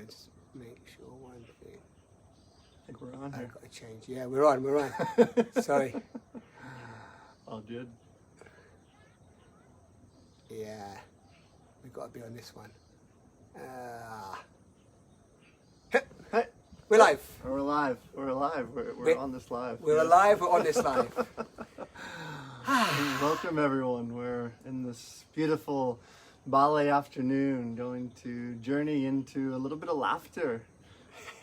Just make sure one thing. I think we're on here. I've got to change. Yeah, we're on. Sorry. All good. Yeah, we've got to be on this one. Hey, We're live. we're alive. We're alive. We're on this live. We're Yes. alive. We're on this live. Welcome everyone. We're in this beautiful ballet afternoon, going to journey into a little bit of laughter.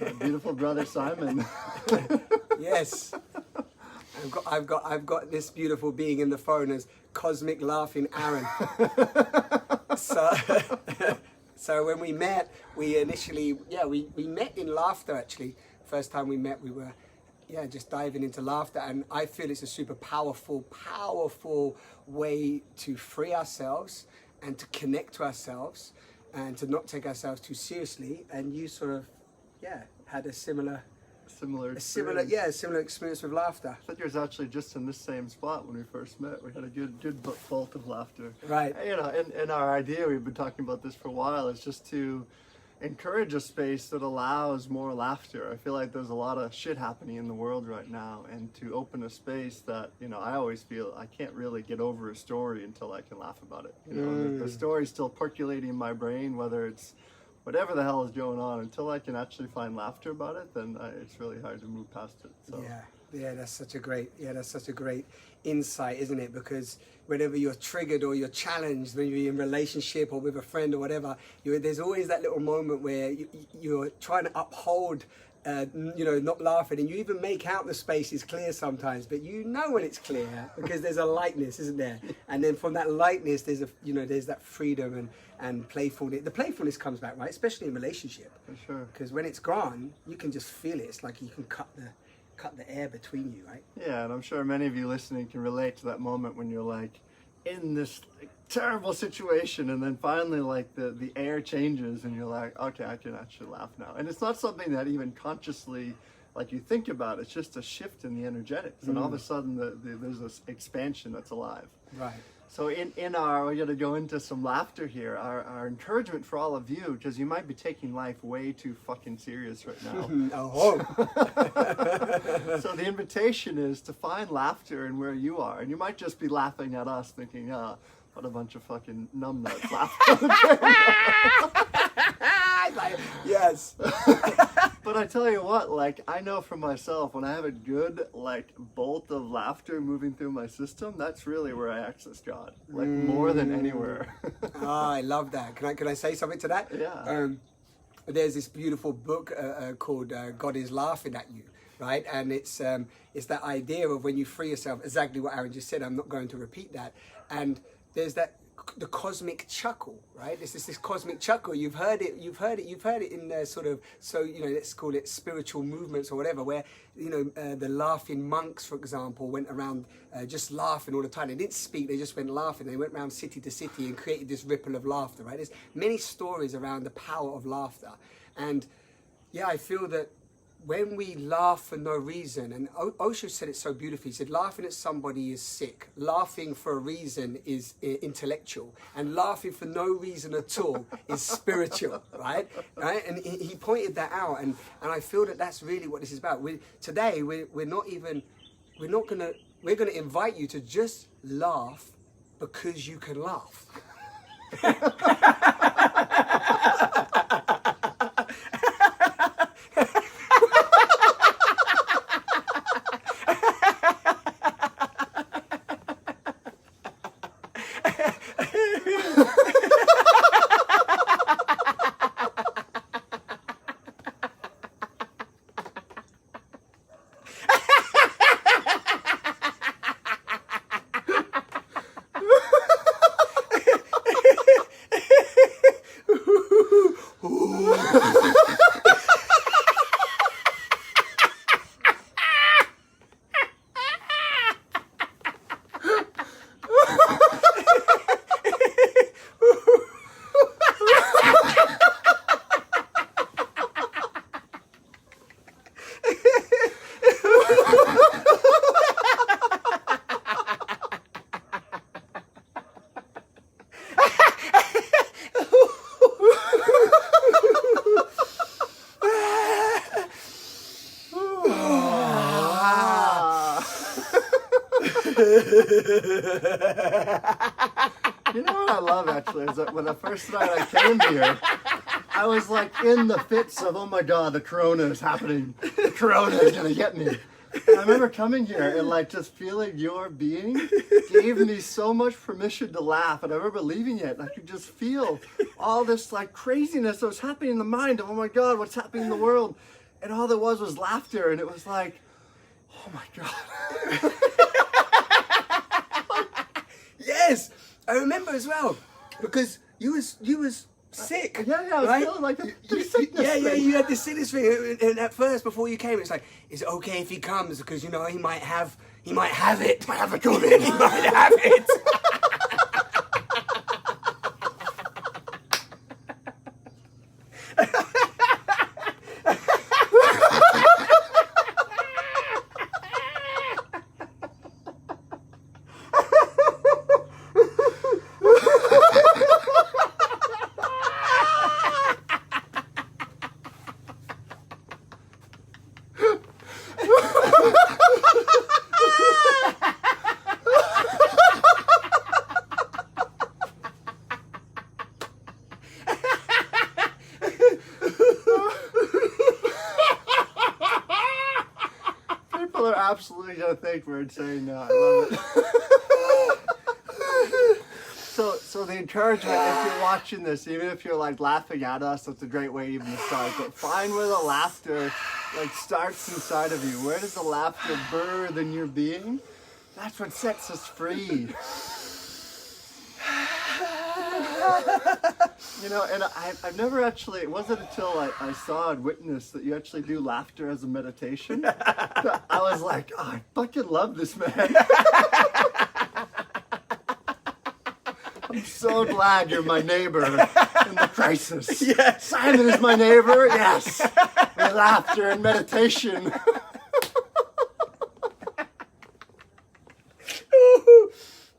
Our beautiful brother Simon. Yes. I've got this beautiful being in the phone as Cosmic Laughing Aaron. So when we met, we initially, we met in laughter actually. First time we met, we were, just diving into laughter. And I feel it's a super powerful way to free ourselves and to connect to ourselves and to not take ourselves too seriously. And you sort of, had a similar experience with laughter. I think it was actually just in this same spot when we first met. We had a good bolt of laughter. Right. You know, and our idea, we've been talking about this for a while, is just to encourage a space that allows more laughter. I feel like there's a lot of shit happening in the world right now, and to open a space that, I always feel I can't really get over a story until I can laugh about it. The story's still percolating in my brain, whether it's whatever the hell is going on, until I can actually find laughter about it, then it's really hard to move past it. So. That's such a great insight, isn't it? Because whenever you're triggered or you're challenged, when you're in a relationship or with a friend or whatever, there's always that little moment where you're trying to uphold, not laughing, and you even make out the space is clear sometimes, but you know when it's clear because there's a lightness, isn't there? And then from that lightness, there's there's that freedom and playfulness. The playfulness comes back, right? Especially in relationship. For sure. Because when it's gone, you can just feel it. It's like you can cut the air between you, right? Yeah, and I'm sure many of you listening can relate to that moment when you're like in this terrible situation, and then finally like the air changes and you're like, okay, I can actually laugh now. And it's not something that even consciously like you think about. It's just a shift in the energetics, and all of a sudden there's this expansion that's alive. Right. So we're going to go into some laughter here. Our encouragement for all of you, because you might be taking life way too fucking serious right now. So the invitation is to find laughter in where you are. And you might just be laughing at us thinking, what a bunch of fucking numbnuts laughing. Yes. But I tell you what, like, I know for myself, when I have a good, like, bolt of laughter moving through my system, that's really where I access God, like, more than anywhere. I love that. Can I say something to that? Yeah. There's this beautiful book called God is Laughing at You, right? And it's that idea of when you free yourself, exactly what Aaron just said. I'm not going to repeat that. And there's the cosmic chuckle, right? This cosmic chuckle. You've heard it in the sort of, let's call it spiritual movements or whatever, where, the laughing monks, for example, went around just laughing all the time. They didn't speak, they just went laughing. They went around city to city and created this ripple of laughter, right? There's many stories around the power of laughter. And I feel that when we laugh for no reason, and Osho said it so beautifully, he said, laughing at somebody is sick. Laughing for a reason is intellectual. And laughing for no reason at all is spiritual, right? And he pointed that out. And I feel that that's really what this is about. Today, we're going to invite you to just laugh because you can laugh. You know what I love actually is that when the first night I came here, I was like in the fits of, oh my God, the corona is happening. The corona is gonna get me. And I remember coming here and like just feeling your being gave me so much permission to laugh. And I remember leaving it and I could just feel all this like craziness that was happening in the mind of, oh my God, what's happening in the world? And all there was laughter, and it was like, oh my God. Yes, I remember as well, because you was sick. Yeah, I was right? feeling like the sickness Yeah, thing. you had this sickness thing, and at first before you came, it's like, is it okay if he comes? Because you know he might have it. He might have the COVID. He might have it. People are absolutely gonna think we're insane now. I love it. So the encouragement, if you're watching this, even if you're like laughing at us, that's a great way even to start. But find where the laughter like starts inside of you. Where does the laughter birth in your being? That's what sets us free. You know, and I've never actually, it wasn't until I saw and witnessed that you actually do laughter as a meditation. That I was like, oh, I fucking love this man. I'm so glad you're my neighbor in the crisis. Yes. Simon is my neighbor, yes. With laughter and meditation.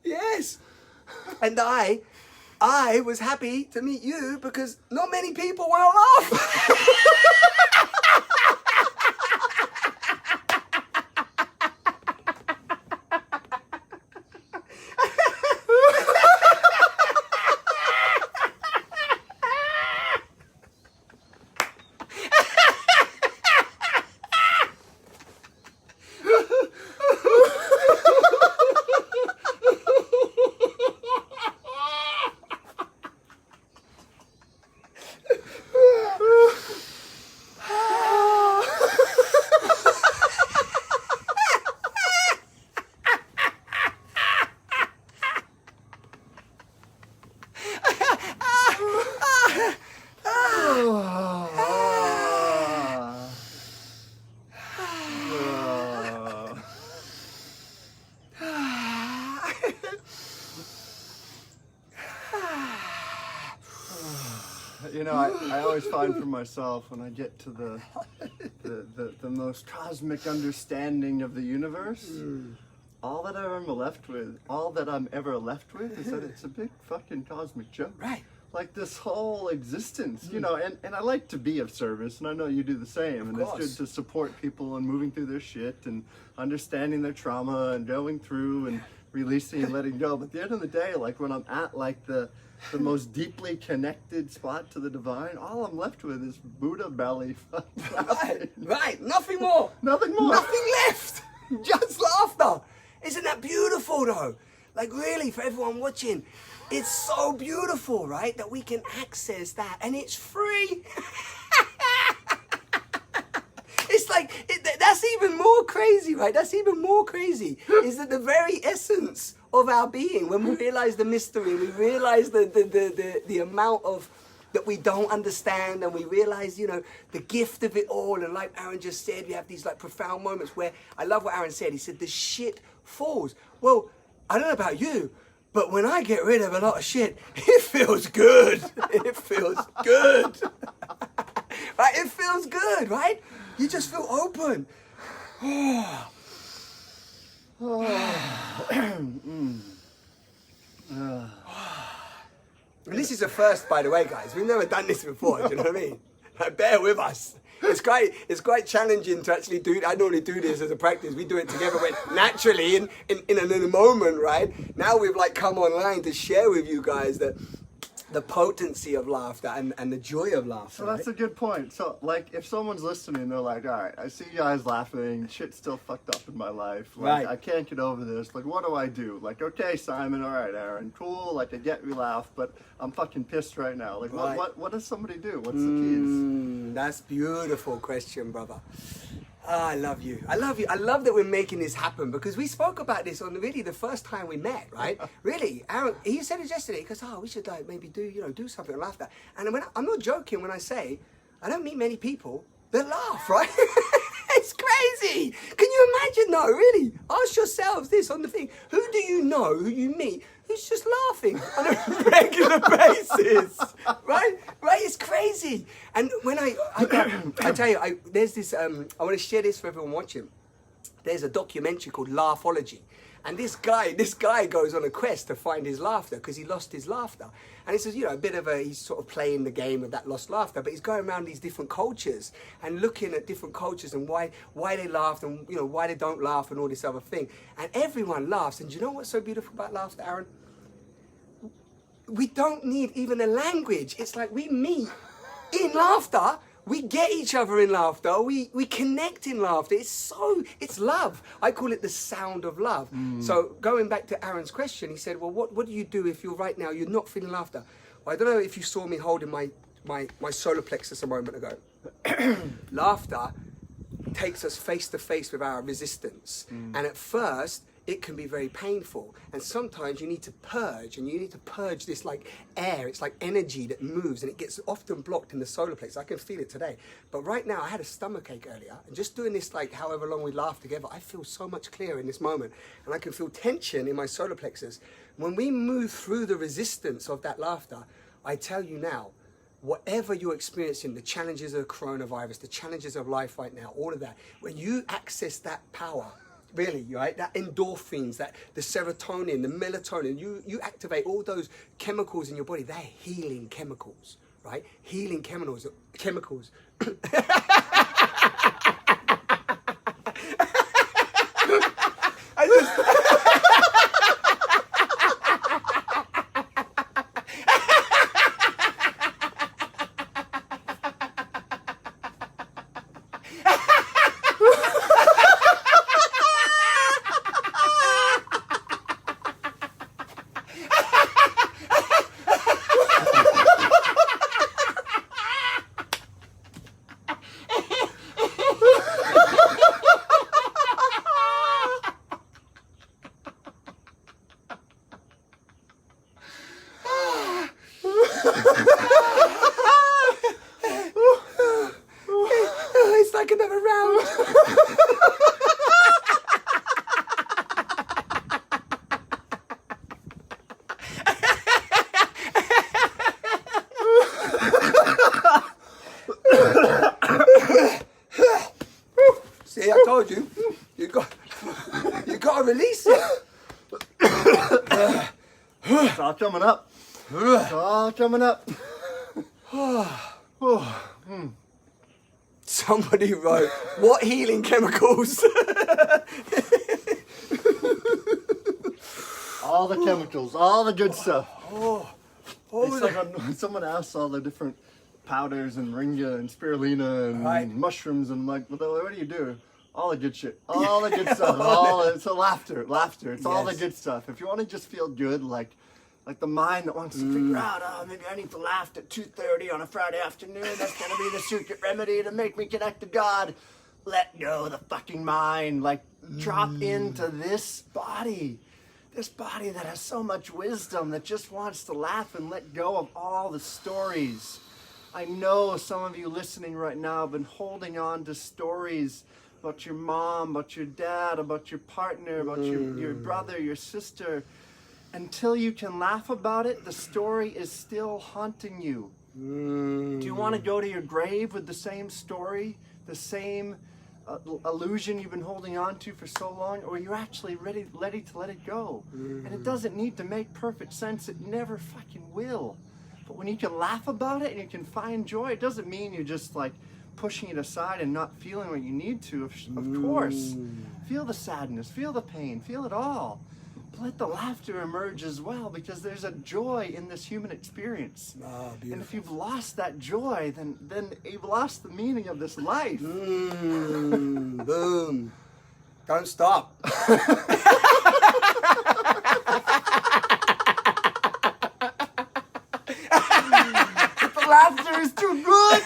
Yes. And I was happy to meet you because not many people want to laugh. You know, I always find for myself when I get to the most cosmic understanding of the universe, all that I'm ever left with is that it's a big fucking cosmic joke. Right. Like this whole existence, you know, and I like to be of service, and I know you do the same, and it's course. good to support people and moving through their shit and understanding their trauma and going through and releasing and letting go. But at the end of the day, like when I'm at like the most deeply connected spot to the divine, all I'm left with is Buddha belly. Right. Nothing more. Nothing more. Nothing left. Just laughter. Isn't that beautiful though? Like really, for everyone watching, it's so beautiful, right? That we can access that and it's free. It's like, that's even more crazy, right? That's even more crazy. Is that the very essence of our being, when we realize the mystery, we realize the amount of that we don't understand, and we realize, you know, the gift of it all. And like Aaron just said, we have these like profound moments where, I love what Aaron said. He said, the shit falls. Well, I don't know about you, but when I get rid of a lot of shit, it feels good. It feels good. Right? It feels good, right? You just feel open. And this is a first, by the way, guys. We've never done this before, do you know what I mean? Like, bear with us. It's quite challenging to actually do it. I normally do this as a practice. We do it together, but naturally in a moment, right? Now we've like come online to share with you guys that the potency of laughter and the joy of laughter. So that's a good point. So, like, if someone's listening, they're like, all right, I see you guys laughing. Shit's still fucked up in my life. Like, Right. I can't get over this. Like, what do I do? Like, okay, Simon, all right, Aaron, cool. Like, I get you laugh, but I'm fucking pissed right now. Like, Right. what does somebody do? What's the keys? That's beautiful question, brother. I love you. I love you. I love that we're making this happen because we spoke about this on really the first time we met, right? Really, Aaron, he said it yesterday. He goes, "Oh, we should like maybe do something and laugh that." And I'm not joking when I say I don't meet many people that laugh, right? It's crazy. Can you imagine though? Really, ask yourselves this on the thing: who do you know who you meet who's just laughing on a regular basis, right? Right? It's crazy. And when I tell you, there's this. I want to share this for everyone watching. There's a documentary called Laughology. And this guy goes on a quest to find his laughter because he lost his laughter. And he says, you know, he's sort of playing the game of that lost laughter, but he's going around these different cultures and looking at different cultures and why they laughed and, you know, why they don't laugh and all this other thing. And everyone laughs. And do you know what's so beautiful about laughter, Aaron? We don't need even a language. It's like we meet in laughter. We get each other in laughter. We connect in laughter. It's love. I call it the sound of love. So going back to Aaron's question, he said, well, what do you do if you're not feeling laughter? Well, I don't know if you saw me holding my solar plexus a moment ago. Laughter takes us face to face with our resistance. And at first, it can be very painful. And sometimes you need to purge this like air. It's like energy that moves and it gets often blocked in the solar plexus. I can feel it today. But right now I had a stomachache earlier and just doing this like however long we laugh together, I feel so much clearer in this moment. And I can feel tension in my solar plexus. When we move through the resistance of that laughter, I tell you now, whatever you're experiencing, the challenges of coronavirus, the challenges of life right now, all of that, when you access that power, really, right? That endorphins, the serotonin, the melatonin, you activate all those chemicals in your body. They're healing chemicals, right? Healing chemicals. It's like another round. See, I told you, you got to release it. It's all coming up. It's all coming up. Somebody wrote, what healing chemicals? All the chemicals, all the good stuff. Oh, It's like when someone asks all the different powders and moringa and spirulina and Right. mushrooms and like, what do you do? All the good shit, all the good stuff, so laughter. It's all the Yes. good stuff. If you want to just feel good, like the mind that wants to figure out, oh, maybe I need to laugh at 2:30 on a Friday afternoon. That's gonna be the secret remedy to make me connect to God. Let go of the fucking mind. Like drop into this body that has so much wisdom that just wants to laugh and let go of all the stories. I know some of you listening right now have been holding on to stories about your mom, about your dad, about your partner, about your brother, your sister. Until you can laugh about it, the story is still haunting you. Do you want to go to your grave with the same story, the same illusion you've been holding on to for so long, or are you actually ready to let it go? And it doesn't need to make perfect sense. It never fucking will. But when you can laugh about it and you can find joy, it doesn't mean you just like pushing it aside and not feeling what you need to, of course. Feel the sadness, feel the pain, feel it all. But let the laughter emerge as well, because there's a joy in this human experience. And if you've lost that joy, then you've lost the meaning of this life. Boom. Don't stop. The laughter is too good.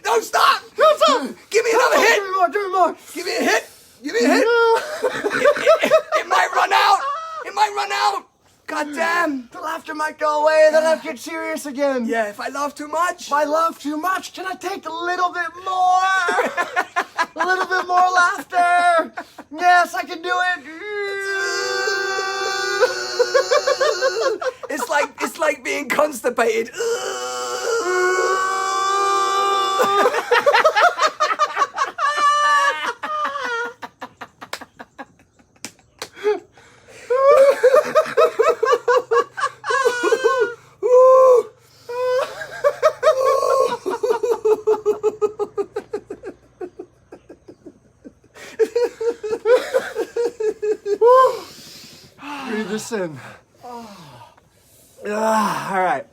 Don't stop. Don't stop. Give me another hit. Give me more. Give me a hit. Give me a hit. It might run out. It might run out. God damn. The laughter might go away, then I'll get serious again. Yeah, if I laugh too much. If I laugh too much, can I take a little bit more? A little bit more laughter. Yes, I can do it. It's like being constipated. Breathe this in. All right.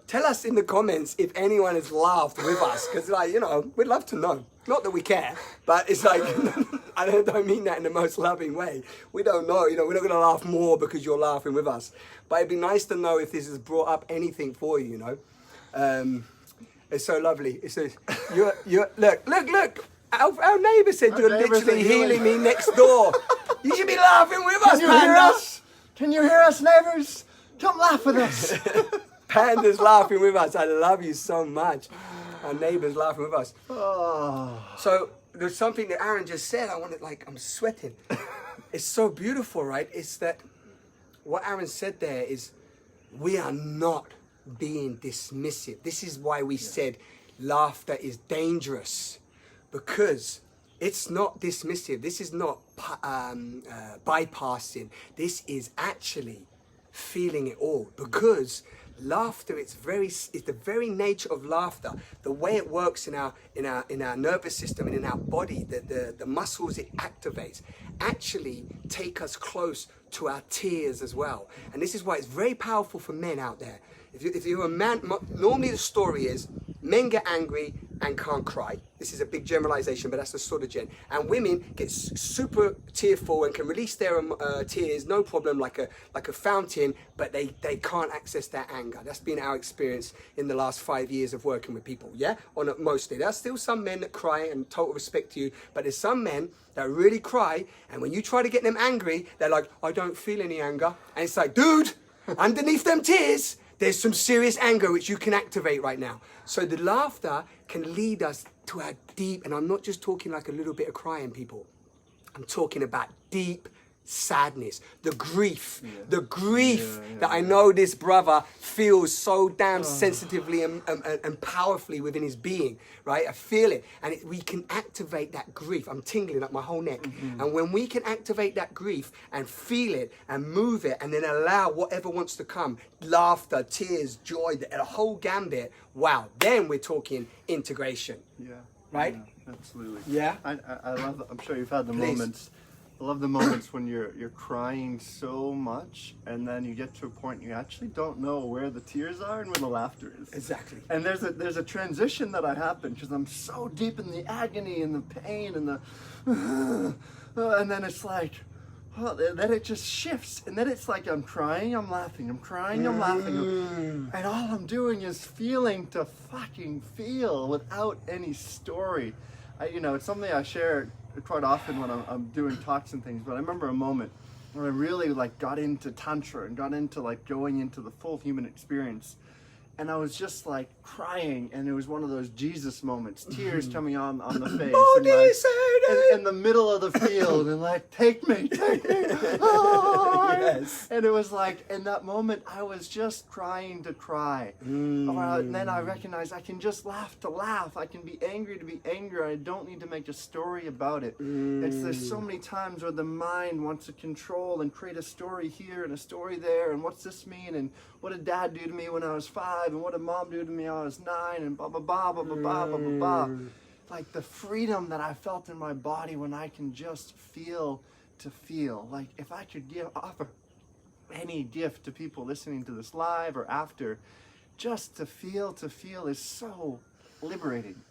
Tell us in the comments if anyone has laughed with us, because we'd love to know. Not that we care, but it's like, I don't mean that in the most loving way. We don't know, we're not going to laugh more because you're laughing with us. But it'd be nice to know if this has brought up anything for you, It's so lovely. It says, look. Our neighbour said you're literally healing me next door. You should be laughing with us, Can you hear us? Can you hear us, neighbors? Come laugh with us. Panda's laughing with us. I love you so much. Our neighbour's laughing with us. Oh. So there's something that Aaron just said. I'm sweating. It's so beautiful, right? It's that what Aaron said there is we are not being dismissive. This is why we said laughter is dangerous, because it's not dismissive. This is not bypassing. This is actually feeling it all, because laughter, it's the very nature of laughter, the way it works in our nervous system and in our body, the muscles it activates actually take us close to our tears as well. And this is why it's very powerful for men out there. If you're a man, normally the story is men get angry and can't cry. This is a big generalization, but that's the sort of gen. And women get super tearful and can release their tears, no problem, like a fountain, but they can't access their anger. That's been our experience in the last 5 years of working with people, yeah? Mostly. There's still some men that cry, and total respect to you, but there's some men that really cry, and when you try to get them angry, they're like, I don't feel any anger. And it's like, dude, underneath them tears, there's some serious anger which you can activate right now. So the laughter can lead us to our deep, and I'm not just talking like a little bit of crying, people. I'm talking about deep sadness, the grief that I know this brother feels so damn sensitively and powerfully within his being, right? I feel it. And we can activate that grief. I'm tingling up my whole neck. And when we can activate that grief and feel it and move it and then allow whatever wants to come, laughter, tears, joy, the whole gambit, wow, then we're talking integration. Yeah. Right? Yeah, absolutely. Yeah? I love, I'm sure you've had the Please. moments. I love the moments when you're crying so much, and then you get to a point you actually don't know where the tears are and where the laughter is. Exactly. And there's a transition that I happen because I'm so deep in the agony and the pain and the and then it's like, oh, then it just shifts, and then it's like I'm crying, I'm laughing, I'm crying, I'm laughing, and all I'm doing is feeling to fucking feel without any story. It's something I share quite often when I'm doing talks and things, but I remember a moment when I really got into tantra and got into going into the full human experience, and I was just crying, and it was one of those Jesus moments, tears coming on the face. Body and said in the middle of the field and like, take me. Oh, Yes. And it was like, in that moment, I was just crying to cry. And then I recognized I can just laugh to laugh. I can be angry to be angry. I don't need to make a story about it. There's so many times where the mind wants to control and create a story here and a story there. And what's this mean? And what did dad do to me when I was 5? And what did mom do to me when I was 9? And blah, blah, blah, blah, blah, blah, blah, blah, blah. Like the freedom that I felt in my body when I can just feel to feel. Like if I could offer any gift to people listening to this live or after, just to feel is so liberating.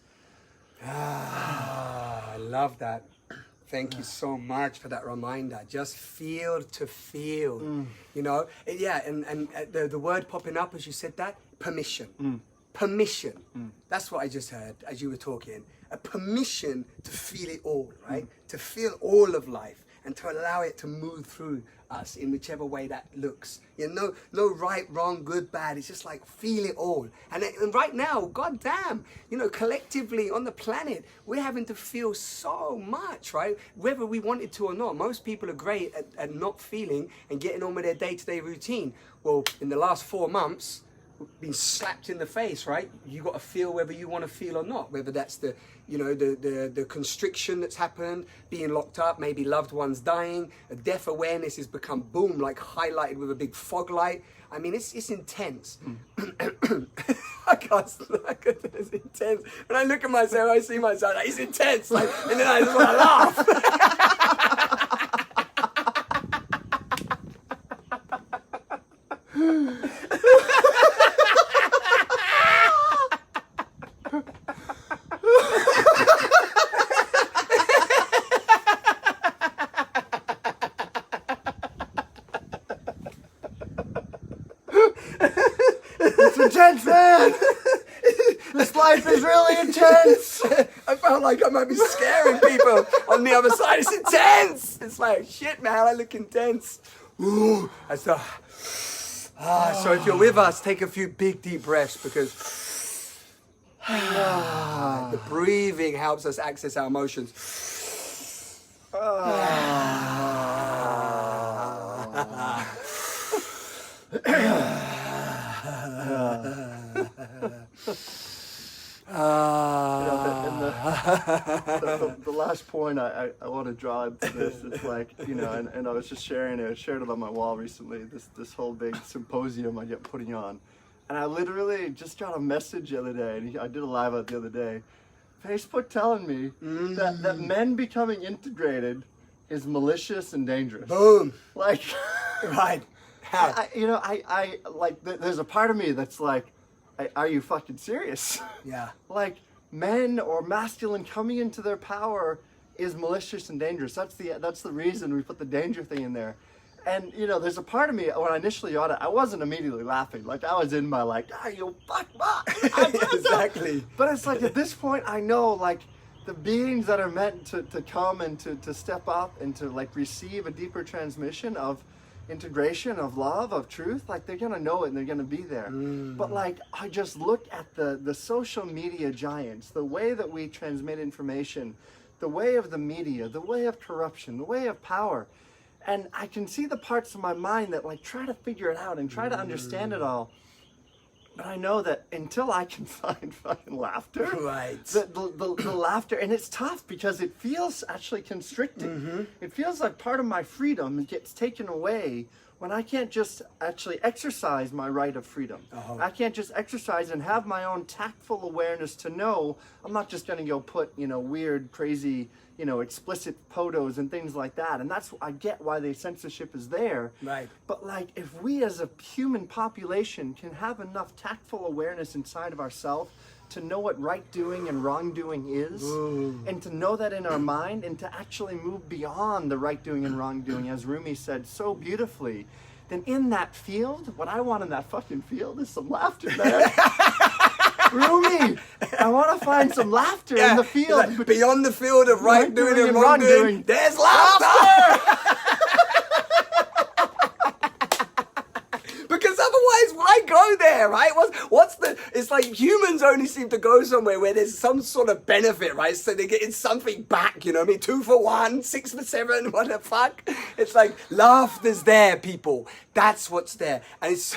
I love that. Thank you so much for that reminder. Just feel to feel, you know? Yeah, and the word popping up as you said that, permission. Permission. That's what I just heard as you were talking. A permission to feel it all, right? To feel all of life and to allow it to move through us in whichever way that looks. You know, no right, wrong, good, bad. It's just like feel it all. And right now, God damn, you know, collectively on the planet, we're having to feel so much, right? Whether we wanted to or not. Most people are great at not feeling and getting on with their day-to-day routine. Well, in the last 4 months, been slapped in the face, right? You got to feel whether you want to feel or not, whether that's the, you know, the constriction that's happened, being locked up, maybe loved ones dying, a death awareness has become boom, like highlighted with a big fog light. I mean, it's intense. I can't, it's intense. When I look at myself, I see myself, like, it's intense, like, and then I just want to laugh. It's intense, man. This life is really intense. I felt like I might be scaring people on the other side. It's intense. It's like, shit, man, I look intense. Ooh, so if you're with us, take a few big, deep breaths because the breathing helps us access our emotions. The last point I want to draw into this is like, you know, and I was just sharing it, I shared it on my wall recently, this whole big symposium I get putting on. And I literally just got a message the other day, and I did a live out the other day, Facebook telling me that men becoming integrated is malicious and dangerous. Boom. Like, Right. I like, there's a part of me that's like, are you fucking serious? Yeah. Like, men or masculine coming into their power is malicious and dangerous. That's the reason we put the danger thing in there. And, you know, there's a part of me, when I initially got it, I wasn't immediately laughing. Like, I was in my, like, you fuck, Exactly. But it's like, at this point, I know, like, the beings that are meant to come and to step up and to, like, receive a deeper transmission of integration, of love, of truth, like, they're gonna know it and they're gonna be there. But, like, I just look at the social media giants, the way that we transmit information, the way of the media, the way of corruption, the way of power. And I can see the parts of my mind that, like, try to figure it out and try to understand it all. But I know that until I can find fucking laughter, Right. the laughter, and it's tough because it feels actually constricting. It feels like part of my freedom gets taken away when I can't just actually exercise my right of freedom. I can't just exercise and have my own tactful awareness to know I'm not just going to go put, you know, weird, crazy, you know, explicit photos and things like that. And that's, I get why the censorship is there. Right. But, like, if we as a human population can have enough tactful awareness inside of ourselves to know what right doing and wrong doing is, and to know that in our mind, and to actually move beyond the right doing and wrong doing, as Rumi said so beautifully, then in that field, what I want in that fucking field is some laughter, man. Rumi, I want to find some laughter in the field. Like, beyond the field of right doing and wrong doing, there's laughter! Because otherwise, why go there, right? What's the? It's like humans only seem to go somewhere where there's some sort of benefit, right? So they're getting something back, you know what I mean? 2 for 1, 6 for 7, what the fuck? It's like laughter's there, people. That's what's there, and it's.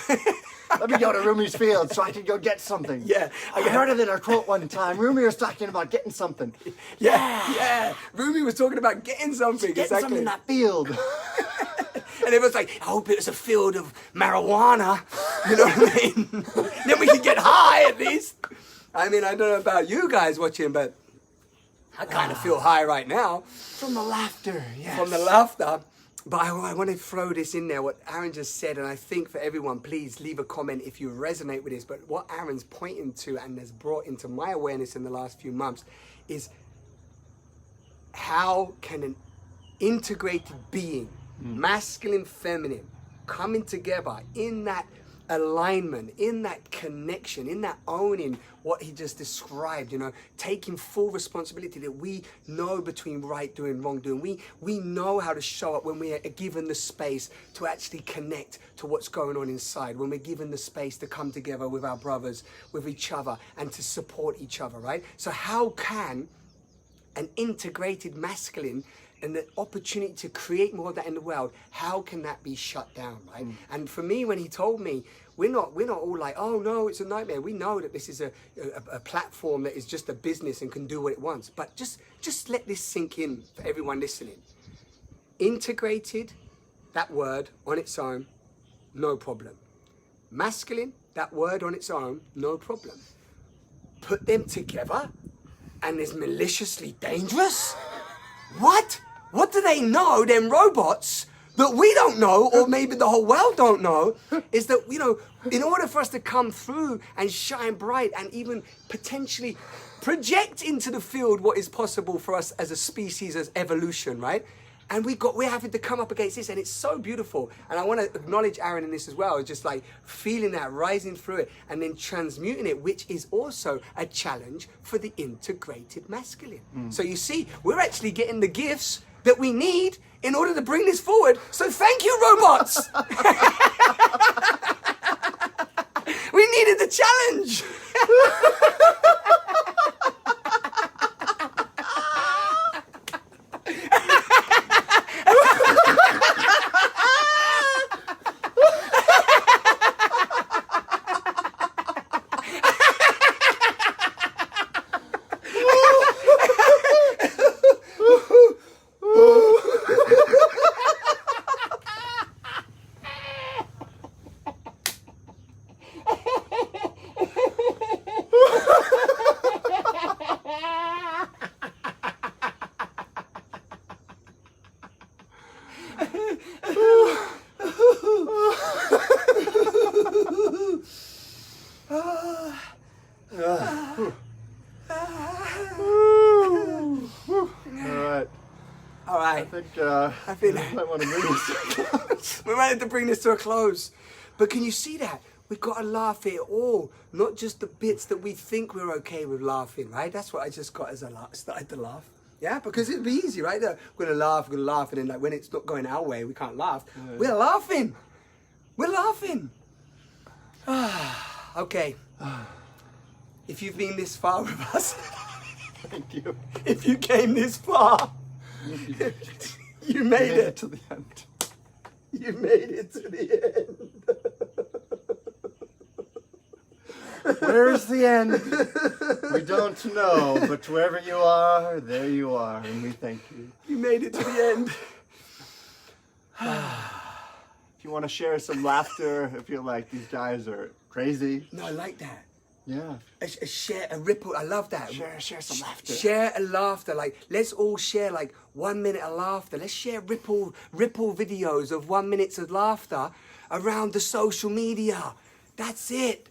Let me go to Rumi's field so I can go get something. Yeah. I heard of it in a quote one time. Rumi was talking about getting something. Yeah. Rumi was talking about getting something. Getting something in that field. And everyone's like, I hope it was a field of marijuana. You know what I mean? Then we can get high at least. I mean, I don't know about you guys watching, but I kind of feel high right now. From the laughter, yes. From the laughter. But I want to throw this in there, what Aaron just said, and I think for everyone, please leave a comment if you resonate with this. But what Aaron's pointing to and has brought into my awareness in the last few months is how can an integrated being, masculine, feminine, coming together in that alignment, in that connection, in that owning what he just described, you know, taking full responsibility that we know between right doing, wrong doing. We know how to show up when we are given the space to actually connect to what's going on inside, when we're given the space to come together with our brothers, with each other, and to support each other, right? So how can an integrated masculine and the opportunity to create more of that in the world, how can that be shut down, right? And for me, when he told me, we're not all like, oh no, it's a nightmare. We know that this is a platform that is just a business and can do what it wants. But just let this sink in for everyone listening. Integrated, that word on its own, no problem. Masculine, that word on its own, no problem. Put them together and it's maliciously dangerous? What? What do they know, them robots, that we don't know, or maybe the whole world don't know, is that, you know, in order for us to come through and shine bright and even potentially project into the field what is possible for us as a species, as evolution, right? And we're having to come up against this, and it's so beautiful. And I want to acknowledge Aaron in this as well, just like feeling that, rising through it, and then transmuting it, which is also a challenge for the integrated masculine. So you see, we're actually getting the gifts that we need in order to bring this forward. So thank you, robots. We needed the challenge. All right. I think we might want to bring this to a close. We might have to bring this to a close. But can you see that? We've got to laugh at it all, not just the bits that we think we're okay with laughing, right? That's what I just got as I started to laugh. Yeah, because it'd be easy, right? We're going to laugh, and then like when it's not going our way, we can't laugh. Yeah. We're laughing. We're laughing. Okay. If you've been this far with us, thank you. If you came this far, you made it to the end. You made it to the end. Where's the end? We don't know, but wherever you are, there you are, and we thank you. You made it to the end. If you want to share some laughter, if you're like, these guys are crazy. No, I like that. Yeah. A ripple. I love that. Share some laughter. Share a laughter. Like, let's all share like 1 minute of laughter. Let's share ripple videos of 1 minute of laughter around the social media. That's it.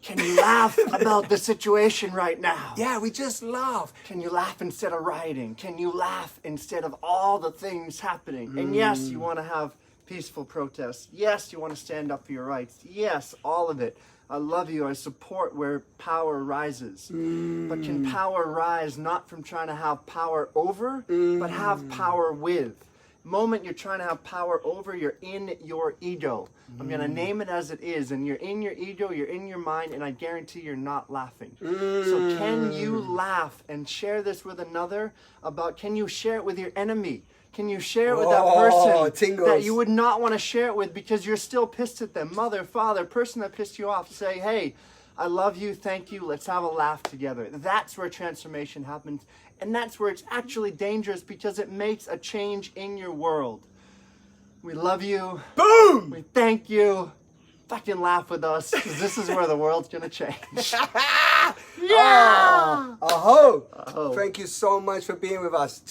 Can you laugh about the situation right now? Yeah, we just laugh. Can you laugh instead of rioting? Can you laugh instead of all the things happening? And yes, you want to have peaceful protests. Yes, you want to stand up for your rights. Yes, all of it. I love you. I support where power rises. But can power rise not from trying to have power over, but have power with? moment you're trying to have power over, you're in your ego. I'm going to name it as it is. And you're in your ego, you're in your mind, and I guarantee you're not laughing. So can you laugh and share this with another about, can you share it with your enemy? Can you share it with that person tingles. that you would not want to share it with because you're still pissed at them? Mother, father, person that pissed you off. Say, hey, I love you, thank you, let's have a laugh together. That's where transformation happens. And that's where it's actually dangerous because it makes a change in your world. We love you. Boom! We thank you. Fucking laugh with us because this is where the world's going to change. Yeah! Aho! Aho. Thank you so much for being with us.